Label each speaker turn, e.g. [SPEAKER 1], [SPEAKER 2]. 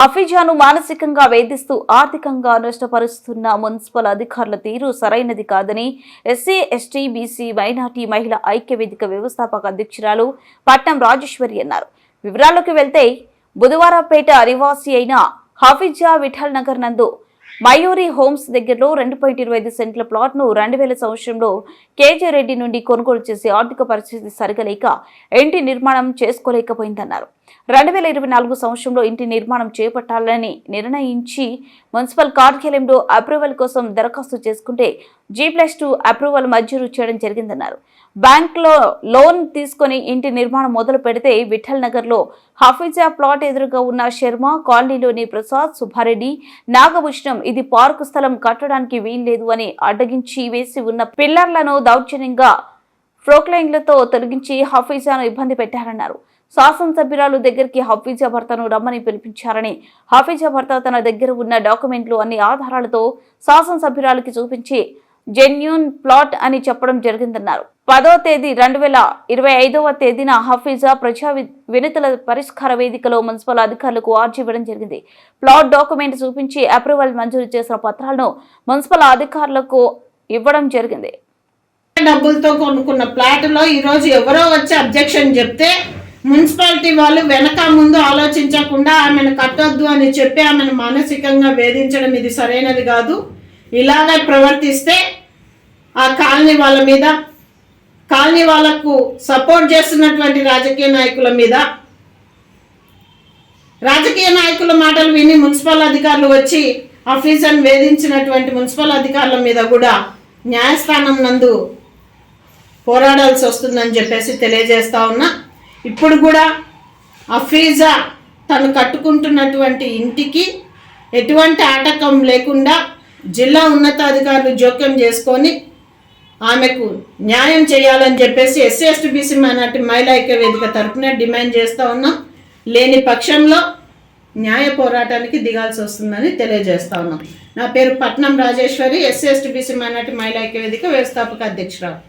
[SPEAKER 1] హఫీజాను మానసికంగా వేధిస్తూ ఆర్థికంగా నష్టపరుస్తున్న మున్సిపల్ అధికారుల తీరు సరైనది కాదని ఎస్సీ ఎస్టీ బీసీ మైనార్టీ మహిళా ఐక్య వేదిక వ్యవస్థాపక అధ్యక్షురాలు పట్నం రాజేశ్వరి అన్నారు. వివరాల్లోకి వెళ్తే బుధవారపేట నివాసి అయిన హఫీజా విఠల్ నగర్ నందు మయూరి హోమ్స్ దగ్గరలో 2.25 సెంట్ల ప్లాట్ ను 2000 సంవత్సరంలో కేజీ రెడ్డి నుండి కొనుగోలు చేసి ఆర్థిక పరిస్థితి సరిగలేక ఇంటి నిర్మాణం చేసుకోలేకపోయిందన్నారు. 2024 సంవత్సరంలో ఇంటి నిర్మాణం చేపట్టాలని నిర్ణయించి మున్సిపల్ కార్యాలయంలో అప్రూవల్ కోసం దరఖాస్తు చేసుకుంటే G+2 అప్రూవల్ మంజూరు చేయడం జరిగిందన్నారు. బ్యాంకులో లోన్ తీసుకుని ఇంటి నిర్మాణం మొదలు పెడితే విఠల్ నగర్ లో హఫీజా ప్లాట్ ఎదురుగా ఉన్న శర్మ కాలనీలోని ప్రసాద్, సుబ్బారెడ్డి, నాగభూషణం ఇది పార్కు స్థలం కట్టడానికి వీల్లేదు అని అడ్డగించి వేసి ఉన్న పిల్లర్లను దౌర్జన్యంగా ఫ్రోక్లైన్లతో తొలగించి హఫీజాను ఇబ్బంది పెట్టారన్నారు. శాసనసభ్యురాలు దగ్గరికి హఫీజా భర్తను రమ్మని పిలిపించారని, హఫీజా భర్త తన దగ్గర ఉన్న డాక్యుమెంట్లు అన్ని ఆధారాలతో శాసనసభ్యురాలకి చూపించి జెన్యూన్ ప్లాట్ అని చెప్పడం జరిగిందన్నారు. 10వ తేదీ 2025వ తేదీన హఫీజా ప్రజా వినతుల పరిష్కార వేదికలో మున్సిపల్ అధికారులకు ఆర్జీ ఇవ్వడం జరిగింది. ప్లాట్ డాక్యుమెంట్ చూపించి అప్రూవల్ మంజూరు చేసిన పత్రాలను మున్సిపల్ అధికారులకు ఇవ్వడం జరిగింది.
[SPEAKER 2] డబ్బులతో కొనుక్కున్న ప్లాట్ లో ఈ రోజు ఎవరో వచ్చి అబ్జెక్షన్ చెప్తే మున్సిపాలిటీ వాళ్ళు వెనక ముందు ఆలోచించకుండా ఆమెను కట్టొద్దు అని చెప్పి ఆమెను మానసికంగా వేధించడం ఇది సరైనది కాదు. ఇలాగే ప్రవర్తిస్తే ఆ కాలనీ వాళ్ళ మీద, కాలనీ వాళ్లకు సపోర్ట్ చేస్తున్నటువంటి రాజకీయ నాయకుల మాటలు విని మున్సిపల్ అధికారులు వచ్చి హఫీజాను వేధించినటువంటి మున్సిపల్ అధికారుల మీద కూడా న్యాయస్థానం నందు పోరాడాల్సి వస్తుందని చెప్పేసి తెలియజేస్తా ఉన్నా. ఇప్పుడు కూడా హఫీజా తను కట్టుకుంటున్నటువంటి ఇంటికి ఎటువంటి ఆటంకం లేకుండా జిల్లా ఉన్నతాధికారులు జోక్యం చేసుకొని ఆమెకు న్యాయం చేయాలని చెప్పేసి ఎస్సీ ఎస్టీ బీసీ మైనార్టీ మహిళా ఐక్య వేదిక తరఫున డిమాండ్ చేస్తూ ఉన్నాం. లేని పక్షంలో న్యాయ పోరాటానికి దిగాల్సి వస్తుందని తెలియజేస్తా ఉన్నాం. నా పేరు పట్నం Rajeshwari, SC ST BC minority మహిళా ఐక్య వేదిక వ్యవస్థాపక అధ్యక్షురాలు.